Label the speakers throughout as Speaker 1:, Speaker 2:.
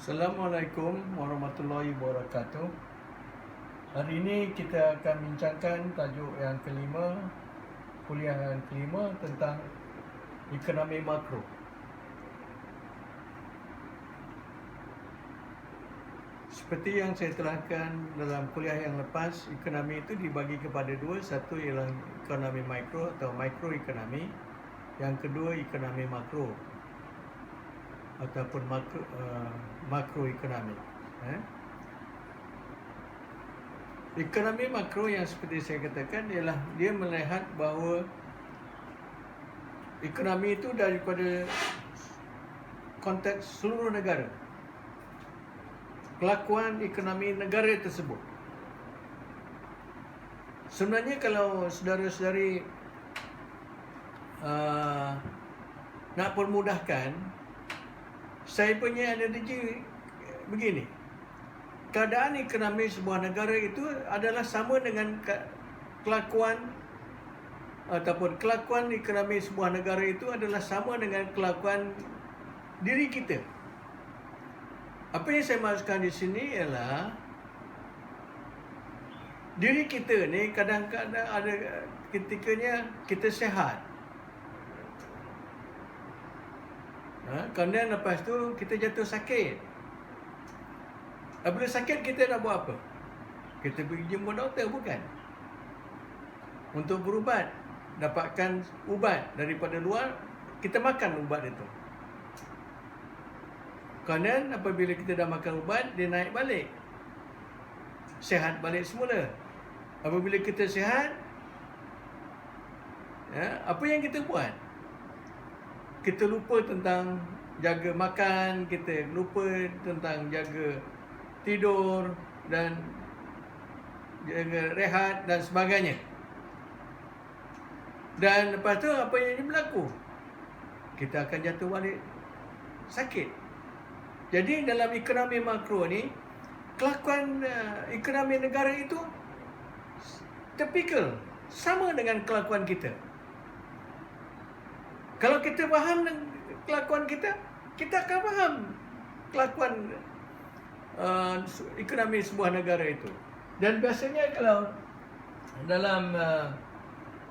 Speaker 1: Assalamualaikum warahmatullahi wabarakatuh. Hari ini kita akan bincangkan tajuk yang kelima, kuliah yang kelima tentang ekonomi makro. Seperti yang saya terangkan dalam kuliah yang lepas, ekonomi itu dibagi kepada dua. Satu ialah ekonomi mikro atau mikroekonomi. Yang kedua ekonomi makro ataupun makroekonomi. Ekonomi makro yang seperti saya katakan ialah dia melihat bahawa ekonomi itu daripada konteks seluruh negara, kelakuan ekonomi negara tersebut. Sebenarnya kalau saudara-saudari nak permudahkan, saya punya analogi begini. Keadaan ekonomi sebuah negara itu adalah sama dengan kelakuan ataupun kelakuan ekonomi sebuah negara itu adalah sama dengan kelakuan diri kita. Apa yang saya maksudkan di sini ialah diri kita ni kadang-kadang ada ketikanya kita sihat. Kemudian lepas tu kita jatuh sakit. Bila sakit kita nak buat apa? Kita pergi jumpa doktor, bukan? Untuk berubat, dapatkan ubat daripada luar, kita makan ubat itu. Kemudian apabila kita dah makan ubat, dia naik balik, sihat balik semula. Apabila kita sihat, apa yang kita buat? Kita lupa tentang jaga makan, kita lupa tentang jaga tidur dan jaga rehat dan sebagainya. Dan lepas tu apa yang berlaku? Kita akan jatuh balik sakit. Jadi dalam ekonomi makro ni, kelakuan ekonomi negara itu tipikal, sama dengan kelakuan kita. Kalau kita faham kelakuan kita, kita akan faham kelakuan ekonomi sebuah negara itu. Dan biasanya kalau dalam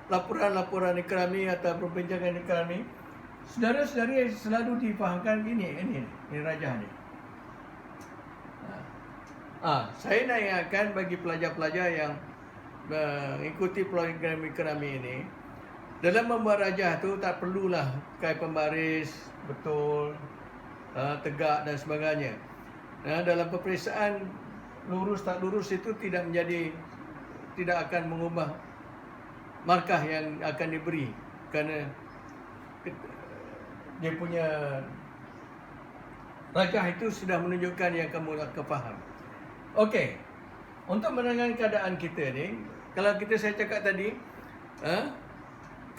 Speaker 1: laporan-laporan ekonomi atau perbincangan ekonomi, saudara-saudari selalu difahamkan ini rajah ni. Saya nak ingatkan bagi pelajar-pelajar yang mengikuti program ekonomi ini, dalam membuat rajah tu tak perlulah pakai pembaris betul, tegak dan sebagainya. Dalam peperiksaan lurus tak lurus itu tidak akan mengubah markah yang akan diberi, kerana dia punya rajah itu sudah menunjukkan yang kamu akan faham. Okey, untuk menangani keadaan kita ni, kalau saya cakap tadi,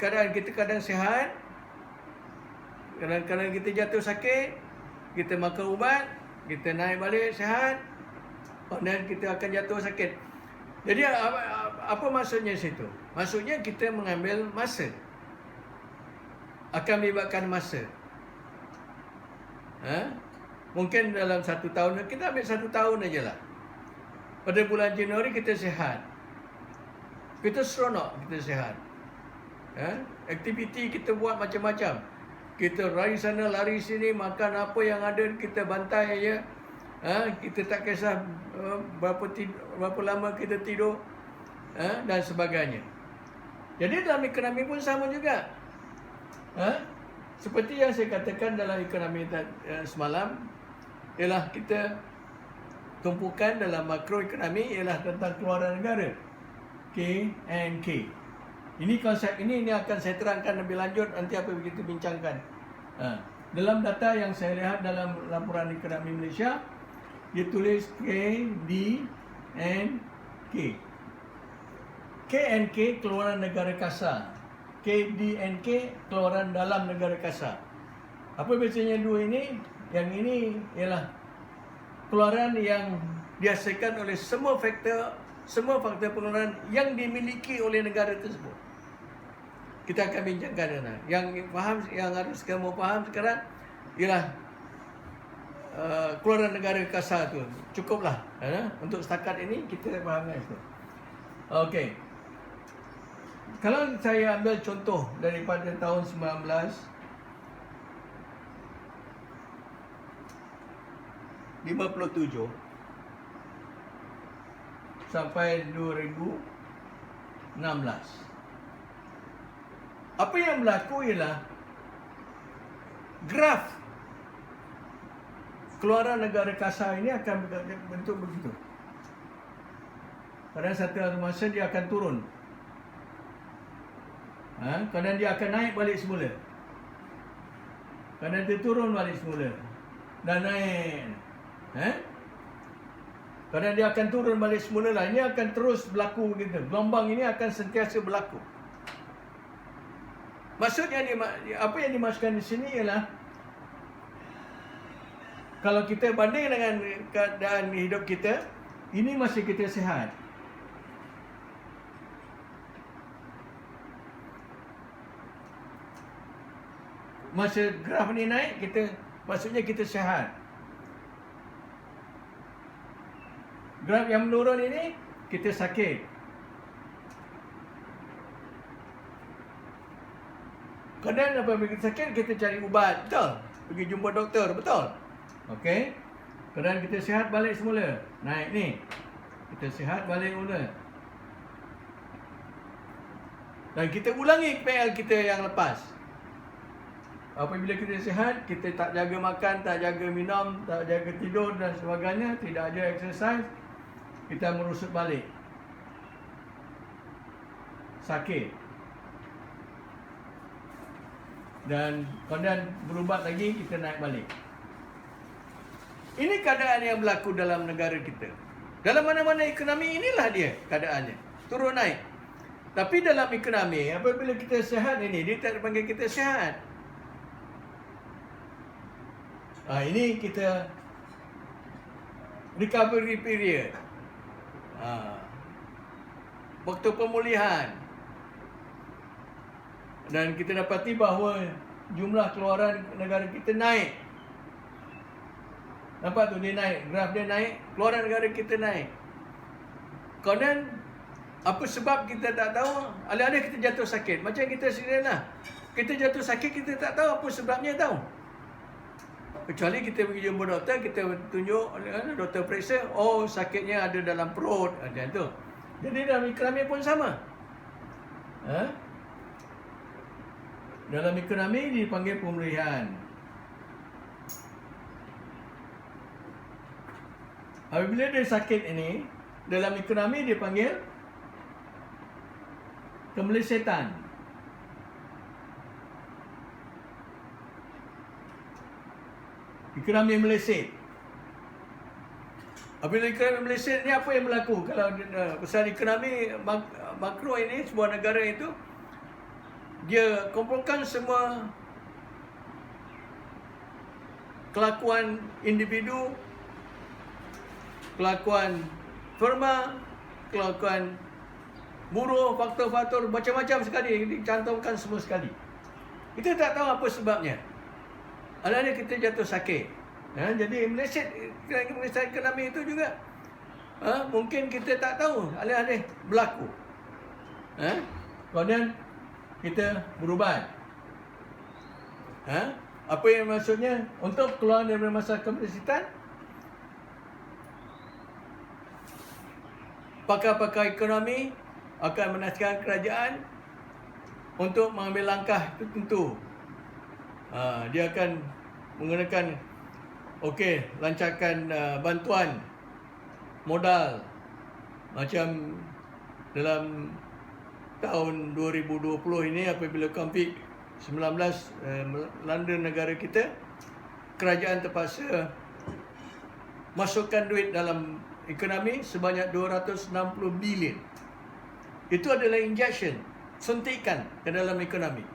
Speaker 1: keadaan kita kadang sihat, kadang-kadang kita jatuh sakit, kita makan ubat, kita naik balik sihat, dan kita akan jatuh sakit. Jadi apa maksudnya situ? Maksudnya kita mengambil masa, akan melibatkan masa. Mungkin dalam 1 tahun, kita ambil 1 tahun aja lah. Pada bulan Januari kita sihat, kita seronok, kita sihat. Aktiviti kita buat macam-macam. Kita lari sana, lari sini, makan apa yang ada, kita bantai aja. Kita tak kisah berapa lama kita tidur, dan sebagainya. Jadi dalam ekonomi pun sama juga. Seperti yang saya katakan dalam ekonomi semalam, ialah kita tumpukan dalam makroekonomi ialah tentang keluaran negara, K&K. Ini konsep ini akan saya terangkan lebih lanjut nanti apa kita bincangkan. Dalam data yang saya lihat dalam laporan ekonomi Malaysia, dia tulis KDNK. KNK keluaran negara kasar, KDNK keluaran dalam negara kasar. Apa biasanya dua ini? Yang ini ialah keluaran yang dihasilkan oleh semua faktor pengeluaran yang dimiliki oleh negara tersebut. Kita akan bincangkan. Yang faham, yang harus kamu faham sekarang ialah keluaran negara kasar tu. Cukuplah. Untuk setakat ini kita fahamkan itu. Okey. Kalau saya ambil contoh daripada tahun 1957 sampai 2016. Apa yang berlaku ialah graf keluaran negara kasar ini akan bentuk begitu. Pada satu masa dia akan turun. Kadang dia akan naik balik semula. Kadang dia turun balik semula. Dan naik. Kadang dia akan turun balik semula lah. Ini akan terus berlaku begitu. Gelombang ini akan sentiasa berlaku. Maksudnya, apa yang dimaksudkan di sini ialah kalau kita banding dengan keadaan hidup kita, ini masih kita sihat. Masa graf ni naik, maksudnya kita sihat. Graf yang menurun ini, kita sakit. Kadang apabila kita sakit, kita cari ubat, betul? Pergi jumpa doktor, betul? Okey. Kadang kita sihat balik semula. Naik ni. Kita sihat balik semula. Dan kita ulangi PL kita yang lepas. Apabila kita sihat, kita tak jaga makan, tak jaga minum, tak jaga tidur dan sebagainya, tidak ada exercise, kita merusut balik. Sakit. Dan kemudian berubat lagi, kita naik balik. Ini keadaan yang berlaku dalam negara kita. Dalam mana-mana ekonomi inilah dia keadaannya. Turun naik. Tapi dalam ekonomi, apabila kita sihat ini, dia tak panggil kita sihat. Ini kita recovery period. Waktu pemulihan. Dan kita dapati bahawa jumlah keluaran negara kita naik. Nampak tu dia naik, graf dia naik, keluaran negara kita naik. Kemudian apa sebab kita tak tahu? Alih-alih kita jatuh sakit. Macam kita sendiri lah. Kita jatuh sakit, kita tak tahu apa sebabnya tahu. Kecuali kita pergi jumpa doktor, kita tunjuk, doktor periksa, oh sakitnya ada dalam perut, macam tu. Jadi dalam ekonomi pun sama. Dalam ekonomi dipanggil pemulihan. Apabila dia sakit ini, dalam ekonomi dipanggil kemelesetan. Ekonomi meleset. Apabila ekonomi meleset ni, apa yang berlaku? Kalau pasal ekonomi makro ini, sebuah negara itu, dia kumpulkan semua kelakuan individu, kelakuan firma, kelakuan buruh, faktor-faktor macam-macam sekali, dicantumkan semua sekali. Kita tak tahu apa sebabnya. Alahnya kita jatuh sakit. Jadi meleset ekonomi itu juga. Mungkin kita tak tahu, alih-alih berlaku. Kemudian kita berubat. Apa yang maksudnya? Untuk keluar dari masalah kemelesetan, pakar-pakar ekonomi akan menasihatkan kerajaan untuk mengambil langkah tertentu. Dia akan menggunakan lancarkan bantuan modal macam dalam tahun 2020 ini apabila COVID-19 melanda negara kita, kerajaan terpaksa masukkan duit dalam ekonomi sebanyak 260 bilion. Itu adalah injection, suntikan ke dalam ekonomi.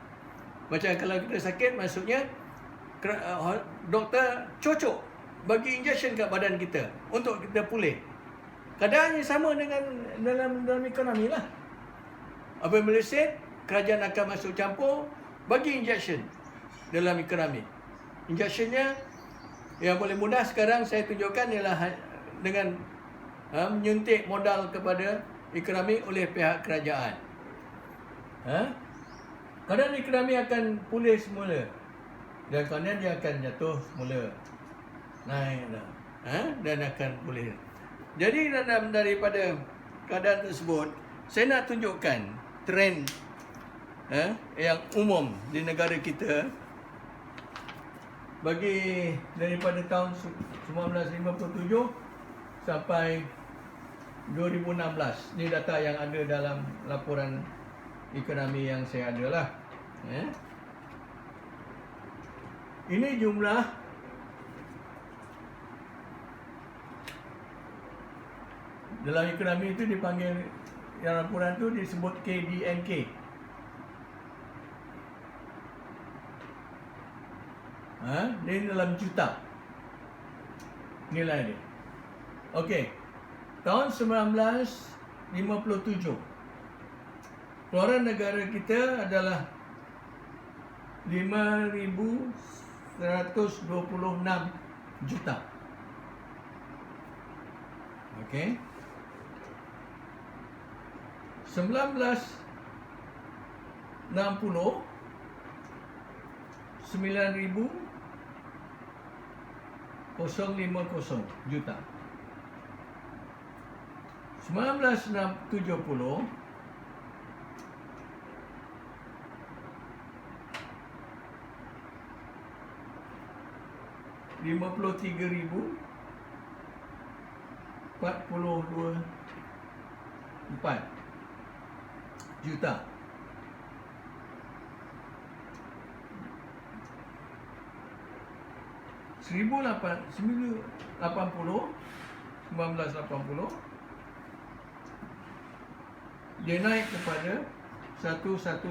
Speaker 1: Macam kalau kita sakit, maksudnya doktor cocok bagi injection kat badan kita untuk kita pulih. Keadaannya sama dengan dalam ekonomi lah. Apa yang meleset, kerajaan akan masuk campur, bagi injection dalam ekonomi. Injectionnya Yang paling mudah sekarang saya tunjukkan ialah dengan menyuntik modal kepada ekonomi oleh pihak kerajaan. Keadaan ekonomi akan pulih semula dan kemudian dia akan jatuh semula, naik dan akan pulih. Jadi daripada keadaan tersebut, saya nak tunjukkan trend yang umum di negara kita bagi daripada tahun 1957 sampai 2016. Ini data yang ada dalam laporan ekonomi yang saya ada lah. Ini jumlah dalam ekonomi itu dipanggil, yang laporan itu disebut KDNK. Ini dalam juta nilai dia. Okey. Tahun 1957 keluaran negara kita adalah 5,126 juta. Okey. 1960 9,050 juta. 1970 53,042 juta. 1980 dia naik kepada 118,018.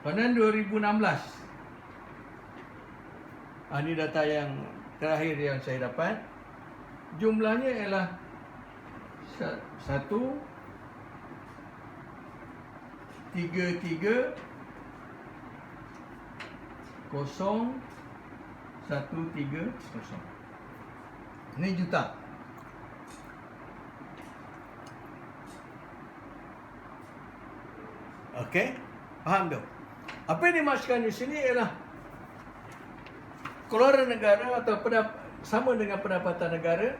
Speaker 1: Pada 2016, ini data yang terakhir yang saya dapat, jumlahnya ialah 133,010. Ini juta. Okey, faham tu? Apa yang dimaksudkan di sini ialah keluaran negara atau sama dengan pendapatan negara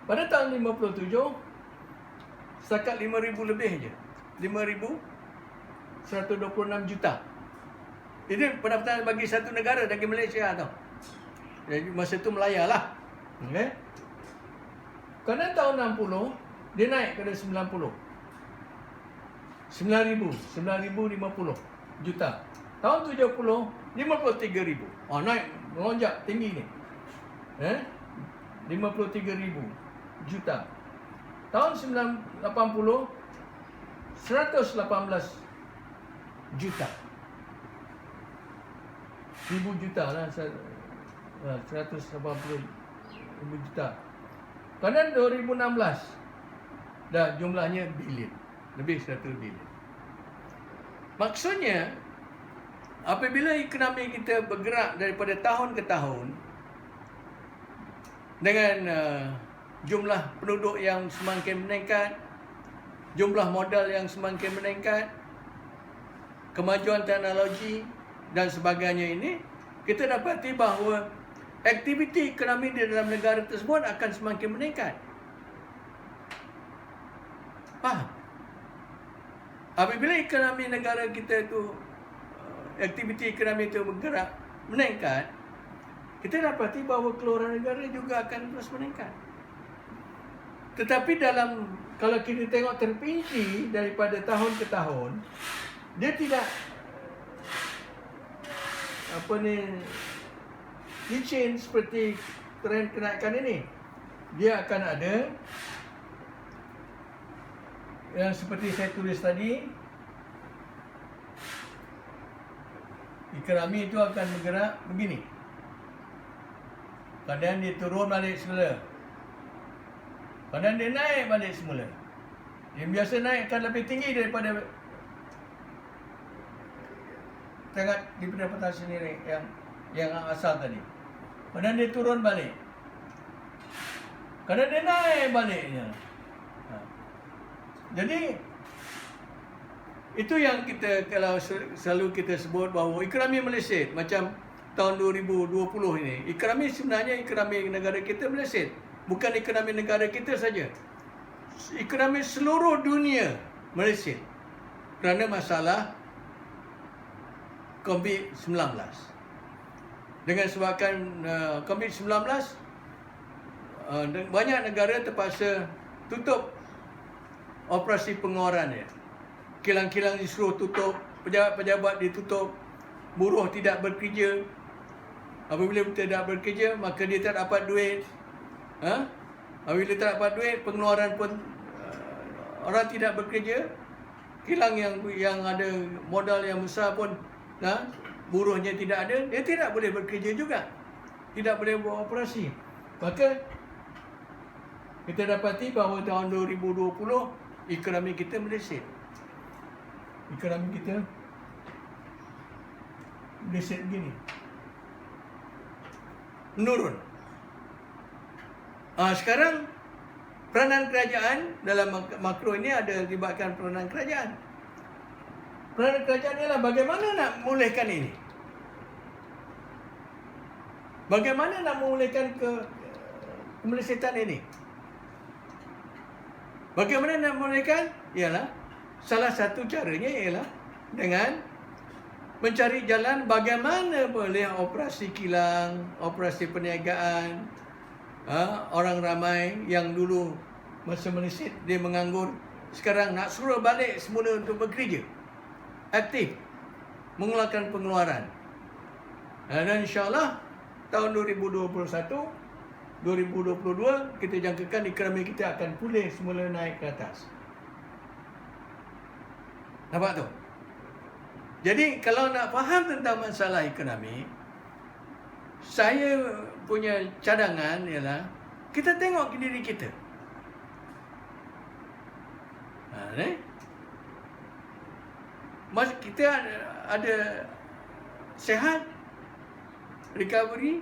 Speaker 1: pada tahun 57 setakat 5,000 lebih je. 5,126 juta. Ini pendapatan bagi satu negara, bagi Malaysia tau. Jadi masa tu Melaya lah. Okay. Kerana tahun 60 dia naik ke 90. 9,050 juta. Tahun 70 53,000. Naik melonjak tinggi ni. 53,000 juta. Tahun 80 118 juta. 1,000 juta lah, 180 juta. Pada 2016 dah jumlahnya bilion, lebih 100 bilion. Maksudnya apabila ekonomi kita bergerak daripada tahun ke tahun dengan jumlah penduduk yang semakin meningkat, jumlah modal yang semakin meningkat, kemajuan teknologi dan sebagainya ini, kita dapati bahawa aktiviti ekonomi di dalam negara tersebut akan semakin meningkat. Faham? Apabila ekonomi negara kita itu, aktiviti ekonomi itu bergerak meningkat, kita dapati bahawa keluaran negara juga akan terus meningkat. Tetapi kalau kita tengok terpinci daripada tahun ke tahun, dia tidak licin seperti trend kenaikan ini. Dia akan ada yang seperti saya tulis tadi, ekonomi itu akan bergerak begini. Kadang dia turun balik semula, kadang dia naik balik semula. Yang biasa naik akan lebih tinggi daripada tengah di pendapatan sendiri yang asal tadi. Kemudian dia turun balik. Kerana dia naik baliknya. Jadi itu yang kita kalau selalu kita sebut bahawa ekonomi Malaysia macam tahun 2020 ini, ekonomi sebenarnya ekonomi negara kita Malaysia, bukan ekonomi negara kita saja. Ekonomi seluruh dunia Malaysia kerana masalah COVID-19. Dengan sebabkan COVID-19, banyak negara terpaksa tutup operasi pengeluaran dia. Kilang-kilang disuruh tutup, pejabat-pejabat ditutup, buruh tidak bekerja. Apabila tidak bekerja, maka dia tak dapat duit. Apabila tak dapat duit, pengeluaran pun orang tidak bekerja. Kilang yang ada modal yang besar pun buruhnya tidak ada, dia tidak boleh bekerja juga. Tidak boleh buat operasi. Maka kita dapati bahawa tahun 2020 ekonomi kita Malaysia. Ekonomi kita Malaysia begini. Menurun. Sekarang peranan kerajaan dalam makro ini ada libatkan peranan kerajaan. Peranan kerajaan ialah bagaimana nak memulihkan ini. Bagaimana nak memulihkan kemelesitan ini. Bagaimana nak memulihkan? Ialah salah satu caranya ialah dengan mencari jalan bagaimana boleh operasi kilang, operasi perniagaan. Orang ramai yang dulu masa Malaysia dia menganggur, sekarang nak suruh balik semula untuk bekerja. Aktif mengeluarkan pengeluaran. Dan insyaAllah tahun 2021, 2022 kita jangkakan ekonomi kita akan pulih semula naik ke atas. Nampak tu? Jadi kalau nak faham tentang masalah ekonomi, saya punya cadangan ialah kita tengok ke diri kita. Kita ada sehat, recovery,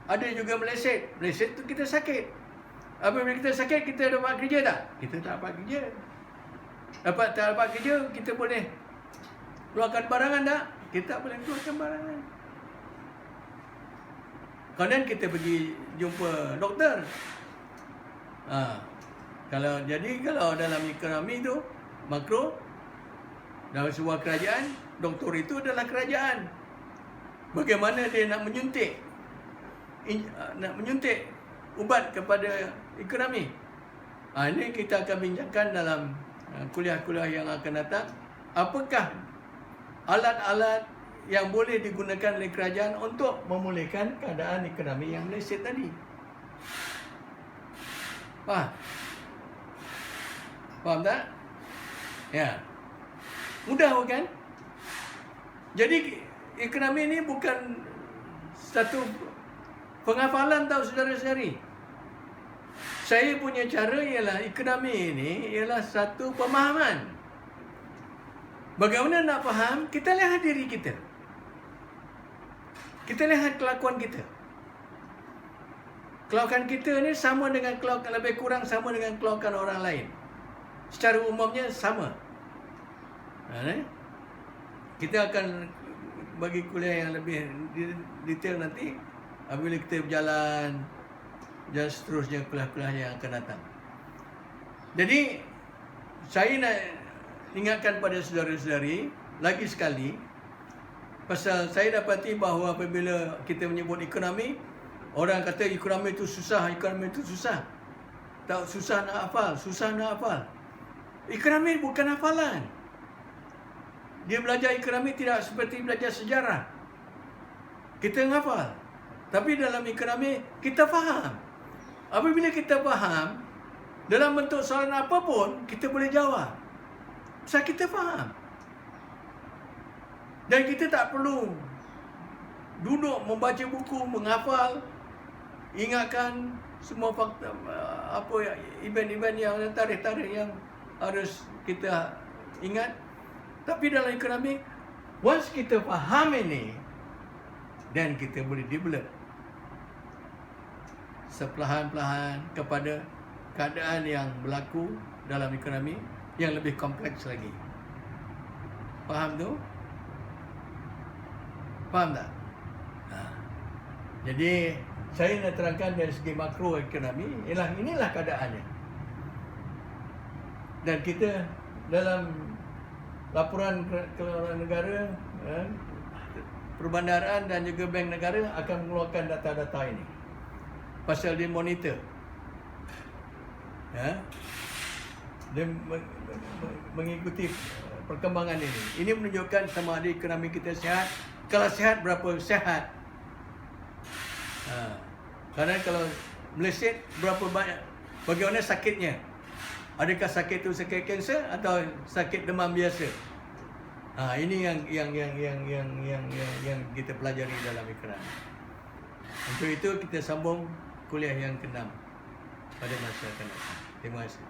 Speaker 1: ada juga meleset. Meleset tu kita sakit. Apabila kita sakit, kita dapat kerja tak? Kita tak dapat kerja. Tak dapat kerja, kita boleh keluarkan barangan tak? Kita tak boleh keluarkan barangan. Kemudian kita pergi jumpa doktor. Kalau dalam ekonomi tu makro, dalam sebuah kerajaan, doktor itu adalah kerajaan. Bagaimana dia nak menyuntik ubat kepada ekonomi. Ini kita akan bincangkan dalam kuliah-kuliah yang akan datang. Apakah alat-alat yang boleh digunakan oleh kerajaan untuk memulihkan keadaan ekonomi yang Malaysia tadi. Faham tak? Ya. Mudah bukan? Jadi ekonomi ini bukan satu penghafalan tau saudara-saudari. Saya punya cara ialah ekonomi ini ialah satu pemahaman. Bagaimana nak faham? Kita lihat diri kita. Kita lihat kelakuan kita. Kelakuan kita ni sama dengan kelakuan, lebih kurang sama dengan kelakuan orang lain. Secara umumnya sama. Kita akan bagi kuliah yang lebih detail nanti apabila kita berjalan dan seterusnya kuliah-kuliah yang akan datang. Jadi saya nak ingatkan pada saudara-saudari lagi sekali, pasal saya dapati bahawa apabila kita menyebut ekonomi, orang kata ekonomi itu susah, ekonomi itu susah. Tak susah nak hafal, susah nak hafal. Ekonomi bukan hafalan. Dia belajar ekonomi tidak seperti belajar sejarah. Kita menghafal. Tapi dalam ekonomi, kita faham. Apabila kita faham, dalam bentuk soalan apa pun, kita boleh jawab. Sebab kita faham. Dan kita tak perlu duduk membaca buku, menghafal, ingatkan semua fakta, event-event yang tarikh-tarikh harus kita ingat. Tapi dalam ekonomi, once kita faham ini, dan kita boleh develop seperlahan-lahan kepada keadaan yang berlaku dalam ekonomi yang lebih kompleks lagi. Faham tu? Faham tak? Jadi saya nak terangkan dari segi makro ekonomi, inilah keadaannya. Dan kita dalam laporan keluaran negara, perbandaran dan juga bank negara akan mengeluarkan data-data ini. Pasal dia monitor. Dia mengikuti perkembangan ini. Ini menunjukkan sama ada ekonomi kita sihat. Kalau sihat, berapa sihat. Karena kalau meleset, berapa banyak, bagaimana sakitnya. Adakah sakit itu sakit kanser atau sakit demam biasa? Ini yang kita pelajari dalam ekonomi. Untuk itu kita sambung kuliah yang ke-6 pada masa akan datang. Terima kasih.